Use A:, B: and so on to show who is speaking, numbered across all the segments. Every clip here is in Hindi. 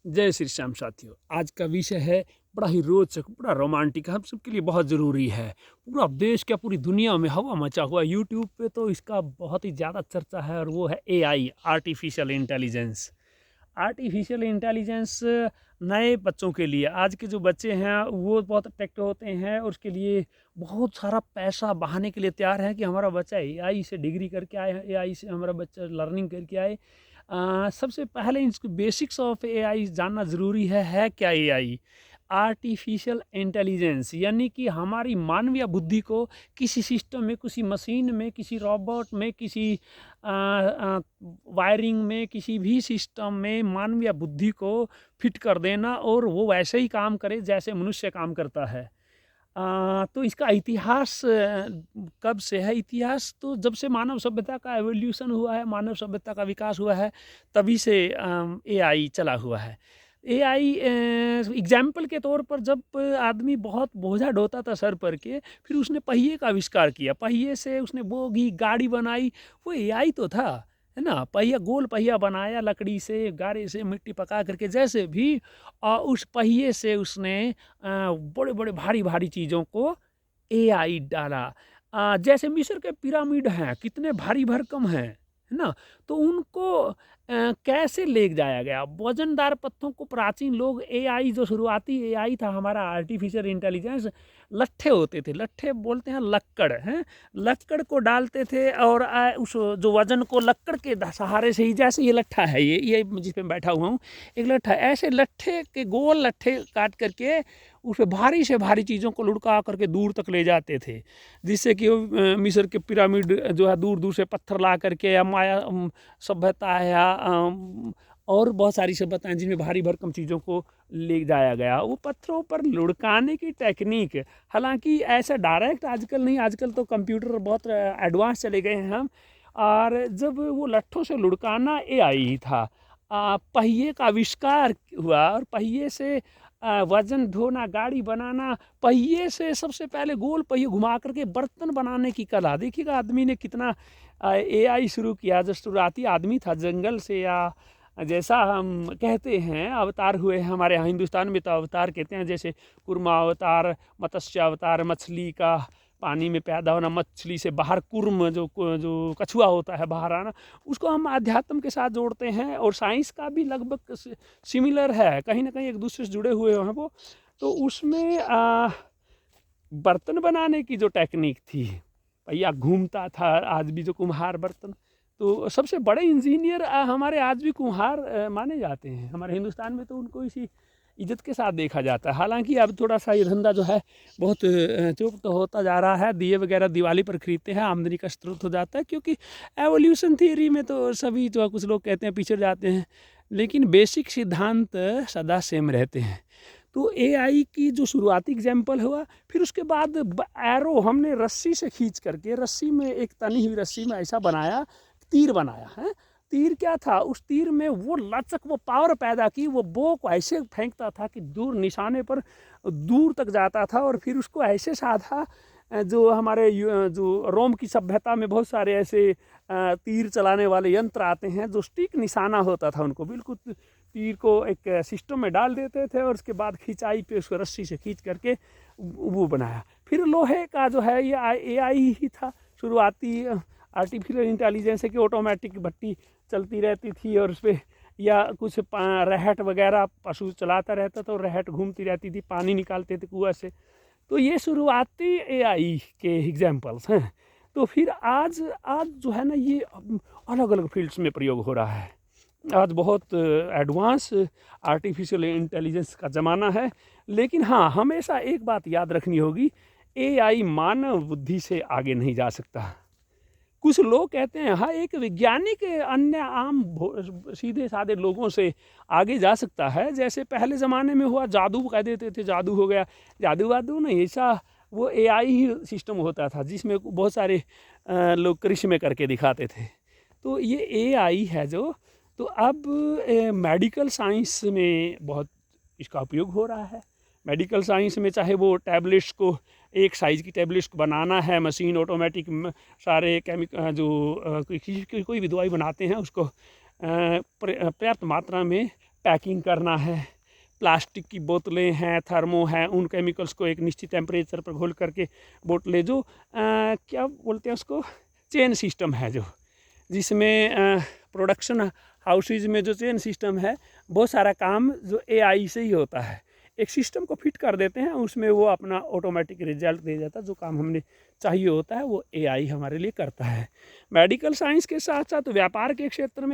A: जय श्री श्याम साथियों। आज का विषय है बड़ा ही रोचक, बड़ा रोमांटिक, हम सबके लिए बहुत ज़रूरी है। पूरा देश क्या पूरी दुनिया में हवा मचा हुआ है। यूट्यूब पे तो इसका बहुत ही ज़्यादा चर्चा है और वो है AI, artificial intelligence. Artificial intelligence नए बच्चों के लिए, आज के जो बच्चे हैं वो बहुत अट्रैक्ट होते हैं और उसके लिए बहुत सारा पैसा बहाने के लिए तैयार है कि हमारा बच्चा एआई से डिग्री करके आए, एआई से हमारा बच्चा लर्निंग करके आए। सबसे पहले इसको बेसिक्स ऑफ एआई जानना ज़रूरी है क्या एआई? आर्टिफिशियल इंटेलिजेंस यानी कि हमारी मानवीय बुद्धि को किसी सिस्टम में, किसी मशीन में, किसी रोबोट में, किसी वायरिंग में, किसी भी सिस्टम में मानवीय बुद्धि को फिट कर देना और वो वैसे ही काम करे जैसे मनुष्य काम करता है। तो इसका इतिहास कब से है? इतिहास तो जब से मानव सभ्यता का एवोल्यूशन हुआ है, मानव सभ्यता का विकास हुआ है, तभी से एआई चला हुआ है। एआई एग्जाम्पल के तौर पर जब आदमी बहुत बोझा ढोता था सर पर के, फिर उसने पहिए का आविष्कार किया, पहिए से उसने बोगी गाड़ी बनाई, वो एआई तो था, है ना। पहिया, गोल पहिया बनाया लकड़ी से, गारे से, मिट्टी पका करके, जैसे भी उस पहिए से उसने बड़े बड़े भारी भारी चीज़ों को एआई डाला। जैसे मिस्र के पिरामिड हैं, कितने भारी भरकम हैं, है ना। तो उनको कैसे ले जाया गया वजनदार पत्थरों को। प्राचीन लोग एआई, जो शुरुआती एआई था हमारा आर्टिफिशियल इंटेलिजेंस, लट्ठे होते थे, लट्ठे बोलते हैं लक्कड़, हैं, लक्कड़ को डालते थे और उस जो वजन को लक्कड़ के सहारे से ही, जैसे ये लट्ठा है, ये जिस पे बैठा हुआ हूँ, एक लट्ठा, ऐसे लट्ठे के गोल लट्ठे काट करके उस पे भारी से भारी चीज़ों को लुढ़का करके दूर तक ले जाते थे, जिससे कि मिस्र के पिरामिड जो है दूर दूर से पत्थर ला करके, या माया सभ्यता है, या और बहुत सारी सभ्यताएं जिनमें भारी भरकम चीज़ों को ले जाया गया, वो पत्थरों पर लुढ़काने की टेक्निक। हालांकि ऐसा डायरेक्ट आजकल नहीं, आजकल तो कंप्यूटर बहुत एडवांस चले गए हैं हम। और जब वो लट्ठों से लुढ़काना एआई ही था। पहिए का आविष्कार हुआ और पहिए से वजन ढोना, गाड़ी बनाना, पहिए से सबसे पहले गोल पहिए घुमा करके बर्तन बनाने की कला। देखिएगा आदमी ने कितना एआई शुरू किया। जो शुरुआती आदमी था जंगल से, या जैसा हम कहते हैं अवतार हुए हैं हमारे यहाँ हिंदुस्तान में, तो अवतार कहते हैं, जैसे कुर्मा अवतार, मत्स्य अवतार, मछली का पानी में पैदा होना, मछली से बाहर कुर्म जो कछुआ होता है बाहर आना, उसको हम आध्यात्म के साथ जोड़ते हैं। और साइंस का भी लगभग सिमिलर है, कहीं ना कहीं एक दूसरे से जुड़े हुए हैं वो। तो उसमें बर्तन बनाने की जो टेक्निक थी, भैया घूमता था, आज भी जो कुम्हार बर्तन, तो सबसे बड़े इंजीनियर हमारे आज भी कुम्हार माने जाते हैं हमारे हिंदुस्तान में, तो उनको इसी इज्जत के साथ देखा जाता है। हालांकि अब थोड़ा सा ये धंधा जो है बहुत चुप तो होता जा रहा है, दिए वगैरह दिवाली पर खरीदते हैं, आमदनी का स्रोत हो जाता है, क्योंकि एवोल्यूशन थियरी में तो सभी जो कुछ लोग कहते हैं पिछड़ जाते हैं, लेकिन बेसिक सिद्धांत सदा सेम रहते हैं। तो एआई की जो शुरुआती एग्जाम्पल हुआ, फिर उसके बाद एरो हमने रस्सी से खींच करके, रस्सी में एक तनी हुई रस्सी में ऐसा बनाया, तीर बनाया है। तीर क्या था, उस तीर में वो लचक, वो पावर पैदा की, वो बो को ऐसे फेंकता था कि दूर निशाने पर दूर तक जाता था। और फिर उसको ऐसे साधा, जो हमारे जो रोम की सभ्यता में बहुत सारे ऐसे तीर चलाने वाले यंत्र आते हैं, जो स्टिक निशाना होता था, उनको बिल्कुल तीर को एक सिस्टम में डाल देते थे और उसके बाद खिंचाई पे उसको रस्सी से खींच करके वो बनाया। फिर लोहे का जो है ये एआई ही था शुरुआती आर्टिफिशियल इंटेलिजेंस है, कि ऑटोमेटिक भट्टी चलती रहती थी और उस पर, या कुछ रहट वगैरह पशु चलाता रहता था और रहट घूमती रहती थी, पानी निकालते थे कुआं से। तो ये शुरुआती एआई के एग्जाम्पल्स हैं। तो फिर आज जो है ना, ये अलग अलग फील्ड्स में प्रयोग हो रहा है। आज बहुत एडवांस आर्टिफिशियल इंटेलिजेंस का ज़माना है। लेकिन हाँ, हमेशा एक बात याद रखनी होगी, एआई मानव बुद्धि से आगे नहीं जा सकता। कुछ लोग कहते हैं हाँ, एक वैज्ञानिक अन्य आम सीधे साधे लोगों से आगे जा सकता है। जैसे पहले ज़माने में हुआ, जादू कह देते थे, जादू हो गया। जादू वादू नहीं, ऐसा वो एआई ही सिस्टम होता था जिसमें बहुत सारे लोग करिश्मे करके दिखाते थे। तो ये एआई है जो, तो अब मेडिकल साइंस में बहुत इसका उपयोग हो रहा है। मेडिकल साइंस में चाहे वो टैबलेट्स को, एक साइज़ की टैबलेट्स को बनाना है, मशीन ऑटोमेटिक सारे कोई भी दवाई बनाते हैं उसको पर्याप्त मात्रा में पैकिंग करना है, प्लास्टिक की बोतलें हैं, थर्मो हैं, उन केमिकल्स को एक निश्चित टेम्परेचर पर घोल करके बोतलें जो क्या बोलते हैं उसको, चेन सिस्टम है जो, जिसमें प्रोडक्शन हाउसेज में जो चेन सिस्टम है, बहुत सारा काम जो एआई से ही होता है। एक सिस्टम को फिट कर देते हैं, उसमें वो अपना ऑटोमेटिक रिजल्ट दे जाता है। जो काम हमने चाहिए होता है वो एआई हमारे लिए करता है। मेडिकल साइंस के साथ साथ व्यापार के क्षेत्र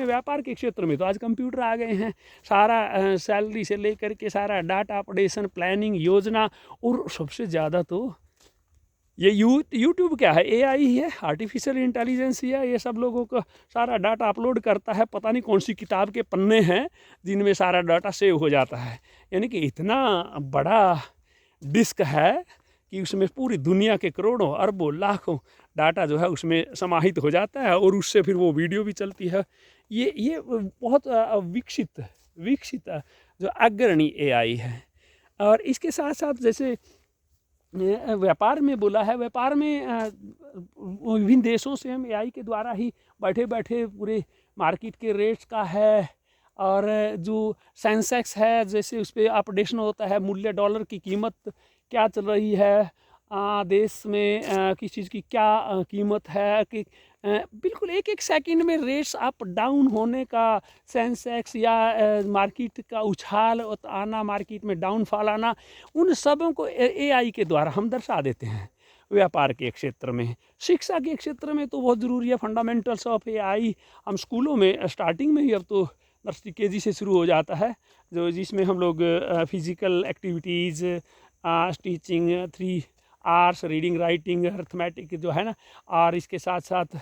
A: में तो आज कंप्यूटर आ गए हैं। सारा सैलरी से लेकर के सारा डाटा अपडेशन, प्लानिंग, योजना, और सबसे ज़्यादा तो ये यूट्यूब क्या है, एआई ही है, आर्टिफिशियल इंटेलिजेंस ही है। ये सब लोगों को सारा डाटा अपलोड करता है। पता नहीं कौन सी किताब के पन्ने हैं जिनमें सारा डाटा सेव हो जाता है। यानी कि इतना बड़ा डिस्क है कि उसमें पूरी दुनिया के करोड़ों, अरबों, लाखों डाटा जो है उसमें समाहित हो जाता है, और उससे फिर वो वीडियो भी चलती है। ये बहुत विकसित जो अग्रणी एआई है। और इसके साथ साथ जैसे व्यापार में बोला है, व्यापार में विभिन्न देशों से हम एआई के द्वारा ही बैठे बैठे पूरे मार्केट के रेट्स का है, और जो सेंसेक्स है जैसे उस पर अपडेशन होता है, मूल्य डॉलर की कीमत क्या चल रही है, देश में किस चीज़ की क्या कीमत है, कि बिल्कुल एक एक सेकंड में रेट्स अप डाउन होने का, सेंसेक्स या मार्केट का उछाल आना, मार्केट में डाउनफॉल आना, उन सबों को एआई के द्वारा हम दर्शा देते हैं। व्यापार के क्षेत्र में, शिक्षा के क्षेत्र में तो बहुत ज़रूरी है फंडामेंटल्स ऑफ एआई। हम स्कूलों में स्टार्टिंग में ही अब तो नर्सरी केजी से शुरू हो जाता है, जो जिसमें हम लोग physical activities, teaching 3 arts, reading, writing, arithmetic जो है ना, और इसके साथ साथ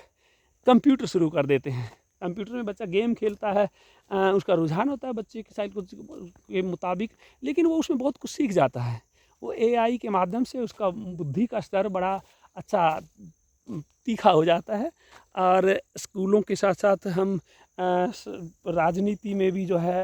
A: कंप्यूटर शुरू कर देते हैं। कंप्यूटर में बच्चा गेम खेलता है, उसका रुझान होता है बच्चे की साइड के मुताबिक, लेकिन वो उसमें बहुत कुछ सीख जाता है। वो एआई के माध्यम से उसका बुद्धि का स्तर बड़ा अच्छा तीखा हो जाता है। और स्कूलों के साथ साथ हम राजनीति में भी जो है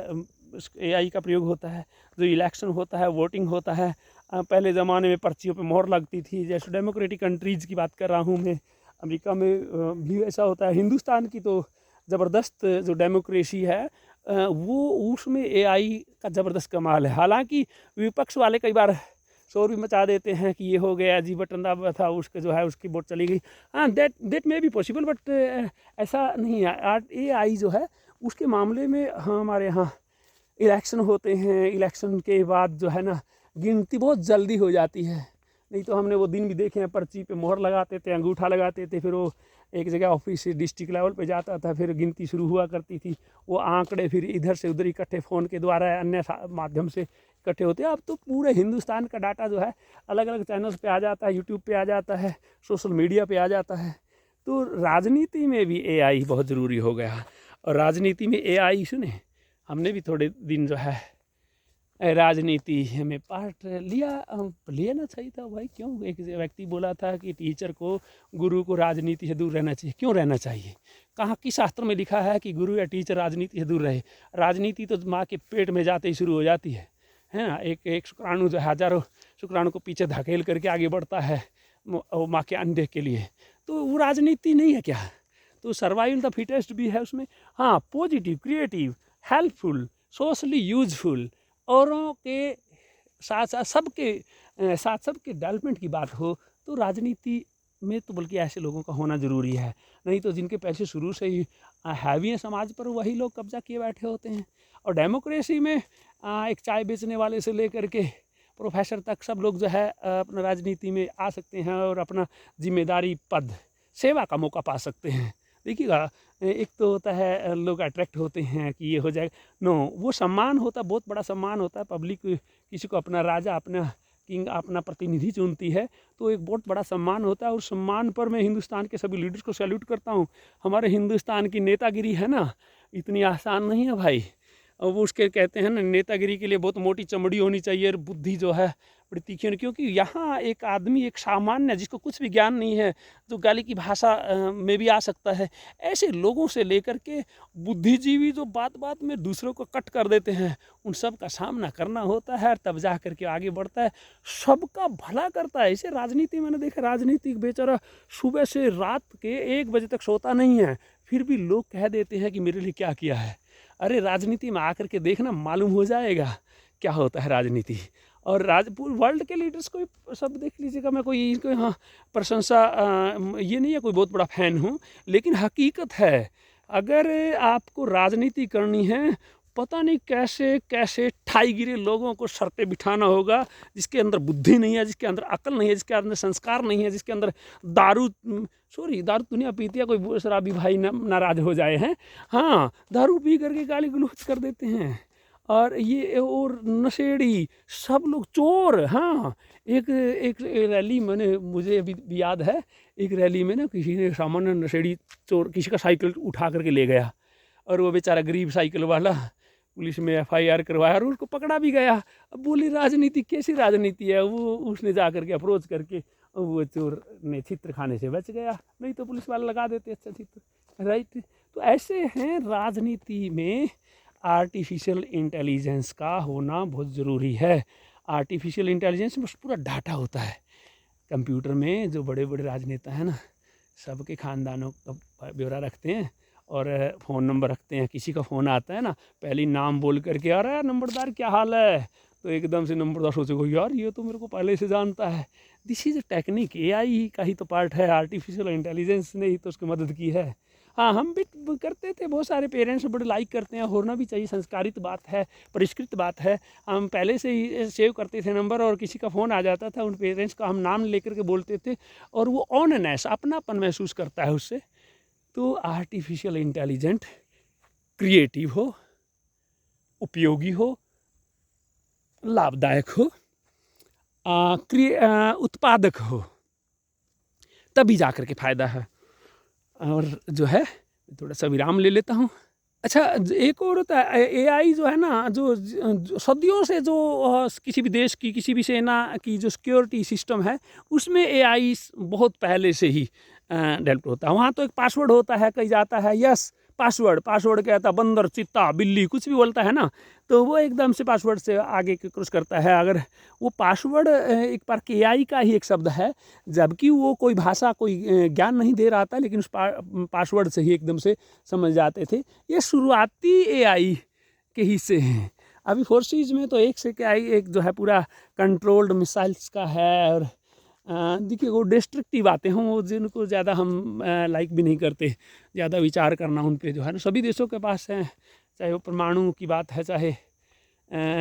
A: एआई का प्रयोग होता है। जो इलेक्शन होता है, वोटिंग होता है, पहले ज़माने में पर्चियों पे मोहर लगती थी। जैसे डेमोक्रेटिक कंट्रीज़ की बात कर रहा हूँ मैं, अमेरिका में भी ऐसा होता है। हिंदुस्तान की तो ज़बरदस्त जो डेमोक्रेसी है वो उसमें एआई का ज़बरदस्त कमाल है। हालांकि विपक्ष वाले कई बार शोर भी मचा देते हैं कि ये हो गया जी, बटन दबा था उसके जो है उसकी वोट चली गई। हाँ, that may be possible, but ऐसा नहीं है। एआई जो है उसके मामले में हमारे यहाँ इलेक्शन होते हैं, इलेक्शन के बाद जो है ना गिनती बहुत जल्दी हो जाती है। नहीं तो हमने वो दिन भी देखे हैं, पर्ची पे मोहर लगाते थे, अंगूठा लगाते थे, फिर वो एक जगह ऑफिस से डिस्ट्रिक्ट लेवल पे जाता था, फिर गिनती शुरू हुआ करती थी। वो आंकड़े फिर इधर से उधर इकट्ठे फ़ोन के द्वारा अन्य माध्यम से इकट्ठे होते हैं। अब तो पूरे हिंदुस्तान का डाटा जो है अलग अलग चैनल्स पे आ जाता है, यूट्यूब पे आ जाता है, सोशल मीडिया पे आ जाता है। तो राजनीति में भी एआई बहुत ज़रूरी हो गया। और राजनीति में एआई, सुने हमने भी थोड़े दिन जो है राजनीति में पार्ट लेना चाहिए था भाई। क्यों? एक व्यक्ति बोला था कि टीचर को, गुरु को राजनीति से दूर रहना चाहिए। क्यों रहना चाहिए? कहाँ किस शास्त्र में लिखा है कि गुरु या टीचर राजनीति से दूर रहे? राजनीति तो माँ के पेट में जाते ही शुरू हो जाती है ना। एक शुक्राणु जो हजारों शुक्राणु को पीछे धकेल करके आगे बढ़ता है माँ के अंडे के लिए। तो वो राजनीति नहीं है क्या? तो सर्वाइवल द फिटेस्ट भी है उसमें। हाँ, positive, creative, helpful, socially useful, औरों के साथ साथ सबके डेवलपमेंट की बात हो तो राजनीति में तो बल्कि ऐसे लोगों का होना ज़रूरी है। नहीं तो जिनके पैसे शुरू से ही हैवी हैं समाज पर, वही लोग कब्जा किए बैठे होते हैं। और डेमोक्रेसी में एक चाय बेचने वाले से लेकर के प्रोफेसर तक सब लोग जो है अपना राजनीति में आ सकते हैं और अपना जिम्मेदारी, पद, सेवा का मौका पा सकते हैं। देखिएगा, एक तो होता है लोग अट्रैक्ट होते हैं कि ये हो जाएगा, नो, वो सम्मान होता है, बहुत बड़ा सम्मान होता है। पब्लिक किसी को अपना राजा, अपना किंग, अपना प्रतिनिधि चुनती है तो एक बहुत बड़ा सम्मान होता है। और सम्मान पर मैं हिंदुस्तान के सभी लीडर्स को सैल्यूट करता हूँ। हमारे हिंदुस्तान की नेतागिरी है ना, इतनी आसान नहीं है भाई। और वो उसके कहते हैं ना, नेतागिरी के लिए बहुत मोटी चमड़ी होनी चाहिए और बुद्धि जो है बड़ी तीखी होनी। क्योंकि यहाँ एक आदमी, एक सामान्य जिसको कुछ भी ज्ञान नहीं है, जो गाली की भाषा में भी आ सकता है, ऐसे लोगों से लेकर के बुद्धिजीवी जो बात बात में दूसरों को कट कर देते हैं, उन सब का सामना करना होता है, तब जा करके आगे बढ़ता है, सबका भला करता है। इसे राजनीति मैंने देखा, राजनीतिक बेचारा सुबह से रात के 1 बजे तक सोता नहीं है, फिर भी लोग कह देते हैं कि मेरे लिए क्या किया है। अरे राजनीति में आकर के देखना, मालूम हो जाएगा क्या होता है राजनीति। और वर्ल्ड के लीडर्स को सब देख लीजिएगा। मैं कोई इनको हाँ प्रशंसा ये नहीं है कोई बहुत बड़ा फैन हूँ, लेकिन हकीकत है अगर आपको राजनीति करनी है, पता नहीं कैसे कैसे ठाई गिरे लोगों को सर पे बिठाना होगा, जिसके अंदर बुद्धि नहीं है, जिसके अंदर अकल नहीं है, जिसके अंदर संस्कार नहीं है, जिसके अंदर दारू दुनिया पीती है, कोई शराबी भाई नाराज हो जाए हैं, हाँ दारू पी करके गाली गलौज कर देते हैं, और ये और नशेड़ी सब लोग चोर। हाँ एक रैली मैंने मुझे अभी याद है, एक रैली में ना किसी ने सामान्य नशेड़ी चोर किसी का साइकिल उठा करके ले गया, और वो बेचारा गरीब साइकिल वाला पुलिस में FIR करवाया और उसको पकड़ा भी गया। अब बोली राजनीति कैसी राजनीति है, वो उसने जा करके अप्रोच करके वो चोर ने चित्र खाने से बच गया, नहीं तो पुलिस वाले लगा देते अच्छा चित्र, राइट। तो ऐसे हैं राजनीति में आर्टिफिशियल इंटेलिजेंस का होना बहुत ज़रूरी है। आर्टिफिशियल इंटेलिजेंस में पूरा डाटा होता है कंप्यूटर में। जो बड़े बड़े राजनेता हैं ना, सबके ख़ानदानों का ब्यौरा रखते हैं और फ़ोन नंबर रखते हैं। किसी का फ़ोन आता है ना, पहले नाम बोल करके अरे नंबरदार क्या हाल है, तो एकदम से नंबरदार सोचेगा यार ये तो मेरे को पहले से जानता है। This is a technique, AI का ही तो पार्ट है, आर्टिफिशियल इंटेलिजेंस ने ही तो उसकी मदद की है। हाँ हम भी करते थे, बहुत सारे पेरेंट्स बड़े लाइक करते हैं, होना भी चाहिए, संस्कारित बात है, परिष्कृत बात है। हम पहले से ही सेव करते थे नंबर, और किसी का फ़ोन आ जाता था उन पेरेंट्स का हम नाम लेकर के बोलते थे, और वो ऑननेस अपनापन महसूस करता है उससे। तो आर्टिफिशियल इंटेलिजेंट क्रिएटिव हो, उपयोगी हो, लाभदायक हो, उत्पादक हो, तभी जा कर के फ़ायदा है। और जो है थोड़ा सा विराम ले लेता हूँ। अच्छा एक और होता है AI जो है ना, जो सदियों से जो किसी भी देश की किसी भी सेना की जो सिक्योरिटी सिस्टम है, उसमें AI बहुत पहले से ही डेवलप होता है। वहाँ तो एक पासवर्ड होता है, कहीं जाता है यस पासवर्ड कहता है, बंदर चित्ता बिल्ली कुछ भी बोलता है ना, तो वो एकदम से पासवर्ड से आगे क्रॉस करता है। अगर वो पासवर्ड एक बार AI का ही एक शब्द है, जबकि वो कोई भाषा कोई ज्ञान नहीं दे रहा था, लेकिन उस पासवर्ड से ही एकदम से समझ जाते थे। ये शुरुआती AI के हिस्से हैं। अभी फोर्सेज में तो एक से AI एक जो है पूरा कंट्रोल्ड मिसाइल्स का है, और देखिए वो डिस्ट्रक्टिव आते हैं, वो जिनको ज़्यादा हम लाइक भी नहीं करते, ज़्यादा विचार करना उन पे जो है ना, सभी देशों के पास है, चाहे वो परमाणु की बात है, चाहे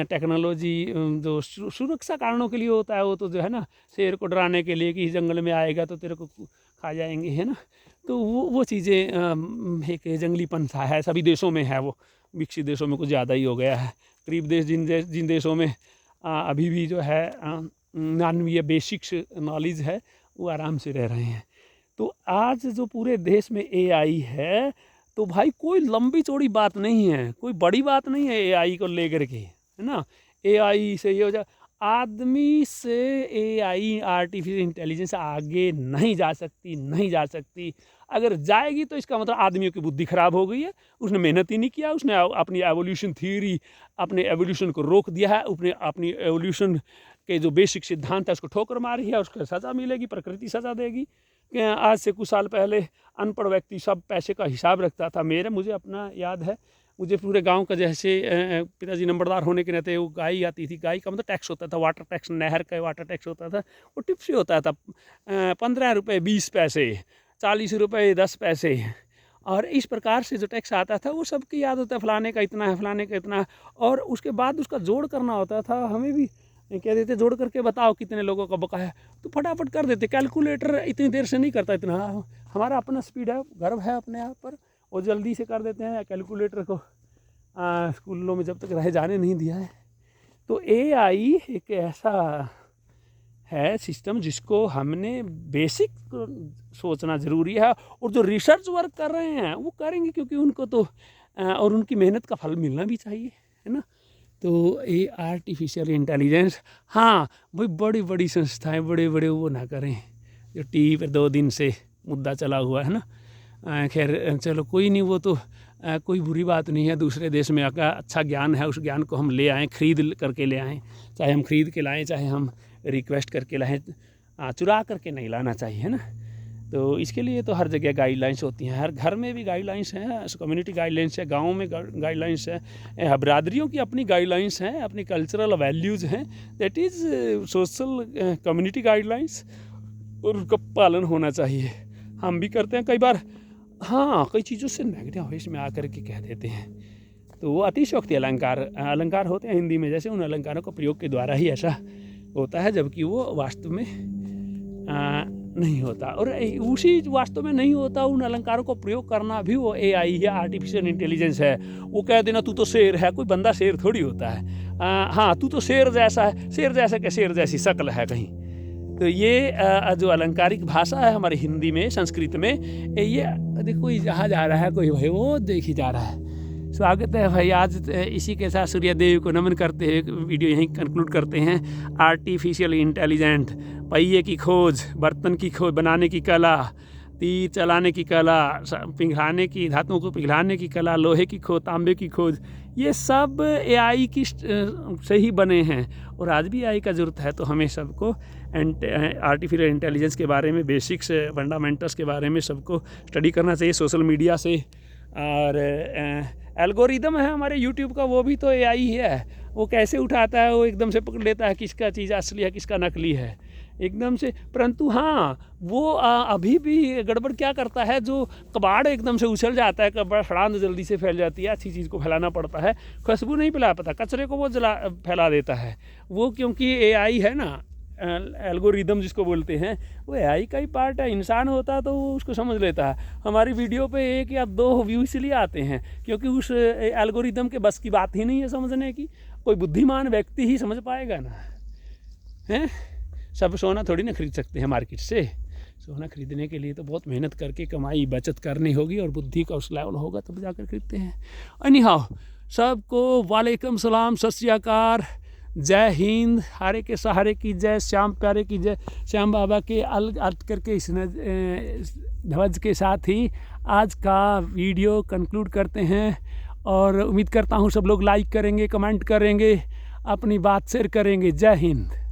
A: टेक्नोलॉजी जो सुरक्षा कारणों के लिए होता है, वो तो जो है ना शेर को डराने के लिए कि जंगल में आएगा तो तेरे को खा जाएंगे, है ना। तो वो चीज़ें एक जंगलीपन सा है, सभी देशों में है, वो विकसित देशों में कुछ ज़्यादा ही हो गया है। गरीब देश जिन देशों में अभी भी जो है मानवीय बेसिक्स नॉलेज है, वो आराम से रह रहे हैं। तो आज जो पूरे देश में AI है, तो भाई कोई लंबी चौड़ी बात नहीं है, कोई बड़ी बात नहीं है AI को लेकर के, है ना। AI से ये हो जाए, आदमी से AI आर्टिफिशियल इंटेलिजेंस आगे नहीं जा सकती। अगर जाएगी तो इसका मतलब आदमियों की बुद्धि खराब हो गई है, उसने मेहनत ही नहीं किया, उसने अपनी एवोल्यूशन थ्योरी, अपने एवोल्यूशन को रोक दिया है, अपनी एवोल्यूशन के जो बेसिक सिद्धांत है उसको ठोकर मारी है, उसको सज़ा मिलेगी, प्रकृति सज़ा देगी। आज से कुछ साल पहले अनपढ़ व्यक्ति सब पैसे का हिसाब रखता था। मुझे अपना याद है, मुझे पूरे गांव का जैसे पिताजी नंबरदार होने के नाते वो गाय आती थी, गाय का मतलब टैक्स होता था, वाटर टैक्स, नहर का वाटर टैक्स होता था, वो टिप्स ही होता था, 15 रुपये 20 पैसे, 40 रुपये 10 पैसे, और इस प्रकार से जो टैक्स आता था वो सबकी याद होता है, फलाने का इतना है, फलाने का इतना, और उसके बाद उसका जोड़ करना होता था। हमें भी कह देते जोड़ करके बताओ कितने लोगों का बकाया, तो फटाफट कर देते। कैलकुलेटर इतनी देर से नहीं करता, इतना हमारा अपना स्पीड है, गर्व है अपने आप पर, और जल्दी से कर देते हैं। कैलकुलेटर को स्कूलों में जब तक रह जाने नहीं दिया है। तो AI एक ऐसा है सिस्टम जिसको हमने बेसिक सोचना ज़रूरी है, और जो रिसर्च वर्क कर रहे हैं वो करेंगे, क्योंकि उनको तो और उनकी मेहनत का फल मिलना भी चाहिए, है ना। तो ये आर्टिफिशियल इंटेलिजेंस, हाँ भाई बड़ी बड़ी संस्थाएं बड़े वो ना करें, जो TV पर 2 दिन से मुद्दा चला हुआ है ना। खैर चलो कोई नहीं, वो तो कोई बुरी बात नहीं है। दूसरे देश में अगर अच्छा ज्ञान है, उस ज्ञान को हम ले आएँ, खरीद करके ले आएँ, चाहे हम खरीद के लाएँ, चाहे हम रिक्वेस्ट करके लाएँ, चुरा करके नहीं लाना चाहिए, है ना। तो इसके लिए तो हर जगह गाइडलाइंस होती हैं, हर घर में भी गाइडलाइंस हैं, कम्युनिटी गाइडलाइंस है, गाँव में गाइडलाइंस है, बिरादरियों की अपनी गाइडलाइंस हैं, अपनी कल्चरल वैल्यूज़ हैं, that is social community guidelines, और उनका पालन होना चाहिए। हम भी करते हैं कई बार, हाँ, कई चीज़ों से नेगेटिव वेश में आकर के कह देते हैं, तो वो अतिशयोक्ति अलंकार होते हैं हिंदी में, जैसे उन अलंकारों को प्रयोग के द्वारा ही ऐसा होता है, जबकि वो वास्तव में नहीं होता। और उसी वास्तव में नहीं होता, उन अलंकारों को प्रयोग करना भी वो AI या आर्टिफिशियल इंटेलिजेंस है। वो कह देना तू तो शेर है, कोई बंदा शेर थोड़ी होता है। हाँ, तू तो शेर जैसा है, शेर जैसा क्या, शेर जैसी शक्ल है कहीं। तो ये जो अलंकारिक भाषा है हमारी हिंदी में, संस्कृत में, ये देखो कोई जहाँ जा रहा है, कोई भाई वो देखी जा रहा है। स्वागत है भाई, आज इसी के साथ सूर्य देव को नमन करते हुए वीडियो यहीं कंक्लूड करते हैं। आर्टिफिशियल इंटेलिजेंट, पहिए की खोज, बर्तन की खोज, बनाने की कला, तीर चलाने की कला, पिघलाने की, धातुओं को पिघलाने की कला, लोहे की खोज, तांबे की खोज, ये सब AI की से ही बने हैं। और आज भी AI का ज़रूरत है, तो हमें सबको आर्टिफिशियल इंटेलिजेंस के बारे में, बेसिक्स फंडामेंटल्स के बारे में सबको स्टडी करना चाहिए सोशल मीडिया से। और एल्गोरिदम है हमारे यूट्यूब का, वो भी तो AI ही है। वो कैसे उठाता है, वो एकदम से पकड़ लेता है किसका चीज़ असली है, किसका नकली है, एकदम से। परंतु हाँ, वो अभी भी गड़बड़ क्या करता है, जो कबाड़ एकदम से उछल जाता है, कबाड़ सड़ांध जल्दी से फैल जाती है, अच्छी चीज़ को फैलाना पड़ता है, खुशबू नहीं फैला पाता, कचरे को वो फैला देता है। वो क्योंकि AI है ना, एल्गोरिदम जिसको बोलते हैं, वो AI का ही पार्ट है। इंसान होता तो वो उसको समझ लेता है। हमारी वीडियो पे 1 या 2 व्यू इसलिए आते हैं क्योंकि उस एल्गोरिदम के बस की बात ही नहीं है समझने की। कोई बुद्धिमान व्यक्ति ही समझ पाएगा ना, हैं? सब सोना थोड़ी ना खरीद सकते हैं मार्केट से। सोना खरीदने के लिए तो बहुत मेहनत करके कमाई बचत करनी होगी और बुद्धि का उस लेवल होगा तब जाकर खरीदते हैं। एनीहाउ, सबको वालेकुम सलाम, सत श्री अकाल, जय हिंद, हारे के सहारे की जय, श्याम प्यारे की जय। श्याम बाबा के अर्थ करके इस ध्वज के साथ ही आज का वीडियो कंक्लूड करते हैं। और उम्मीद करता हूँ सब लोग लाइक करेंगे, कमेंट करेंगे, अपनी बात शेयर करेंगे। जय हिंद।